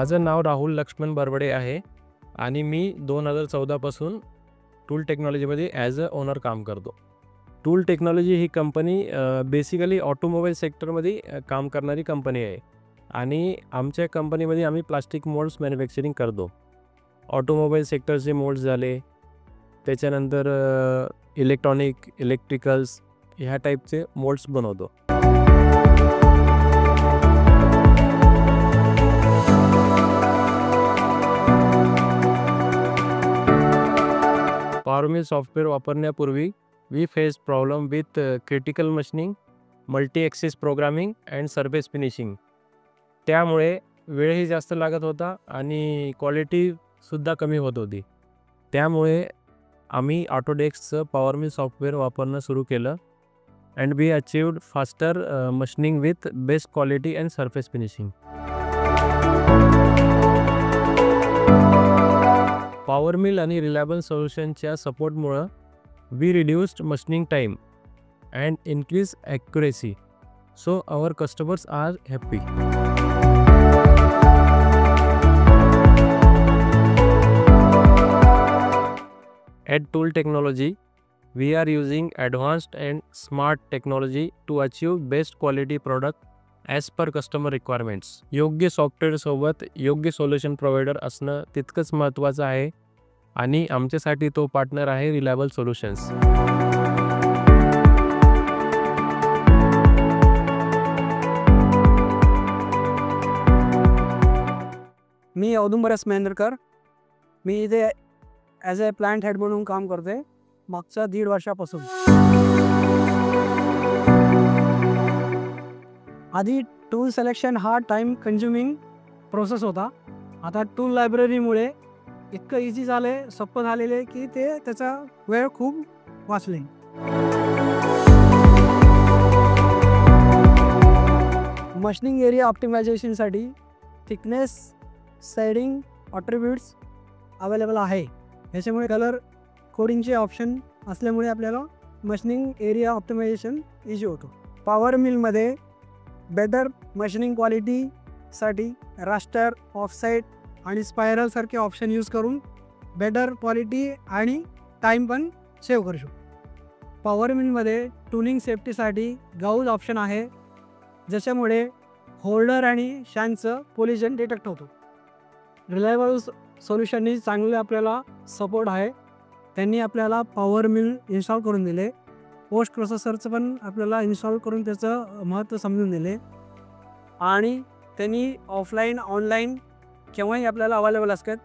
माझं नाव राहुल लक्ष्मण बरवडे आहे आणि मी 2014 पासून टूल टेक्नॉलॉजीमध्ये ॲज अ ओनर काम करतो. टूल टेक्नॉलॉजी ही कंपनी बेसिकली ऑटोमोबाईल सेक्टरमध्ये काम करणारी कंपनी आहे आणि आमच्या कंपनीमध्ये आम्ही प्लास्टिक मोल्ड्स मॅन्युफॅक्चरिंग करतो. ऑटोमोबाईल सेक्टरचे मोल्ड्स झाले, त्याच्यानंतर इलेक्ट्रिकल्स ह्या टाईपचे मोल्ड्स बनवतो. पॉवरमिल सॉफ्टवेअर वापरण्यापूर्वी we face problem with critical machining, multi axis programming and surface finishing. त्यामुळे वेळही जास्त लागत होता आणि क्वालिटीसुद्धा कमी होत होती. त्यामुळे आम्ही ऑटोडेस्कचं पॉवरमिल सॉफ्टवेअर वापरणं सुरू केलं and we achieved faster machining with best quality and surface finishing. PowerMill आणि रिलायबल सोल्युशनच्या सपोर्टमुळं we reduced machining time and increase accuracy, so our customers are happy. At Tool Technology, we are using advanced and smart technology to achieve best quality product as per customer requirements. योग्य software सोबत योग्य solution provider असणं तितकंच महत्त्वाचं आहे आणि आमच्यासाठी तो पार्टनर आहे रिलायबल सोल्युशन्स. मी औदुंबरस महेंद्रकर. मी इथे ॲज अ प्लांट हेड म्हणून काम करते मागच्या 1.5 वर्षापासून. आधी टूल सिलेक्शन हा टाईम कन्झ्युमिंग प्रोसेस होता. आता टूल लायब्ररीमुळे इतकं इझी झाले, सोपं झालेले की त्याचा वेळ खूप वाचले. मशीनिंग एरिया ऑप्टिमायझेशनसाठी थिकनेस, शेडिंग, ॲट्रिब्यूट्स अवेलेबल आहे. ह्याच्यामुळे कलर कोडिंगचे ऑप्शन असल्यामुळे आपल्याला मशीनिंग एरिया ऑप्टिमायझेशन इझी होतो. पॉवर मिलमध्ये बेटर मशीनिंग क्वालिटीसाठी रास्टर, ऑफसाईड आणि स्पायरलसारखे ऑप्शन यूज करून बेटर क्वालिटी आणि टाईम पण सेव्ह करू शकतो. पॉवर मिलमध्ये टूलिंग सेफ्टीसाठी गाऊज ऑप्शन आहे, ज्याच्यामुळे होल्डर आणि शँकचं पोल्युशन डिटेक्ट होतो. रिलायबल सोल्युशननी चांगले आपल्याला सपोर्ट आहे. त्यांनी आपल्याला पॉवर मिल इन्स्टॉल करून दिले. पोस्ट प्रोसेसरचं पण आपल्याला इन्स्टॉल करून त्याचं महत्त्व समजून दिले आणि त्यांनी ऑफलाईन, ऑनलाईन केव्हाही आपल्याला अवेलेबल असतात,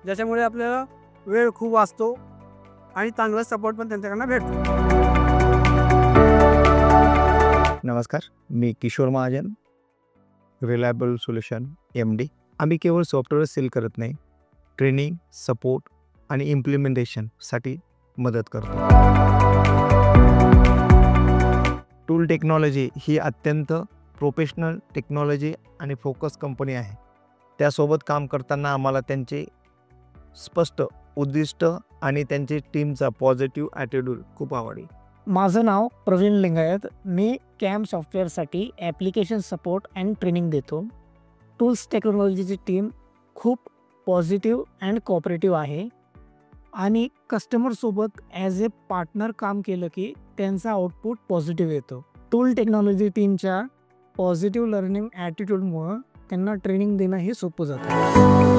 ज्याच्यामुळे आपल्याला वेळ खूप वाचतो आणि चांगला सपोर्ट पण त्यांच्याकडनं भेटतो. नमस्कार, मी Kishor Mahajan, reliable solution MD. आम्ही केवळ सॉफ्टवेअर सेल करत नाही, ट्रेनिंग, सपोर्ट आणि इम्प्लिमेंटेशनसाठी मदत करतो. टूल टेक्नॉलॉजी ही अत्यंत प्रोफेशनल टेक्नॉलॉजी आणि फोकस कंपनी आहे. त्यासोबत काम करताना आम्हाला त्यांचे स्पष्ट उद्दिष्ट आणि त्यांची टीमचा पॉझिटिव्ह ॲटिट्यूड खूप आवडली. माझं नाव प्रवीण लिंगायत. मी कॅम सॉफ्टवेअरसाठी ॲप्लिकेशन सपोर्ट अँड ट्रेनिंग देतो. टूल्स टेक्नॉलॉजीची टीम खूप पॉझिटिव्ह अँड कोऑपरेटिव्ह आहे आणि कस्टमरसोबत ॲज ए पार्टनर काम केलं की त्यांचा आउटपुट पॉझिटिव्ह येतो. टूल टेक्नॉलॉजी टीमच्या पॉझिटिव्ह लर्निंग ॲटिट्यूडमुळं त्यांना ट्रेनिंग देणं हे सोपं जातं.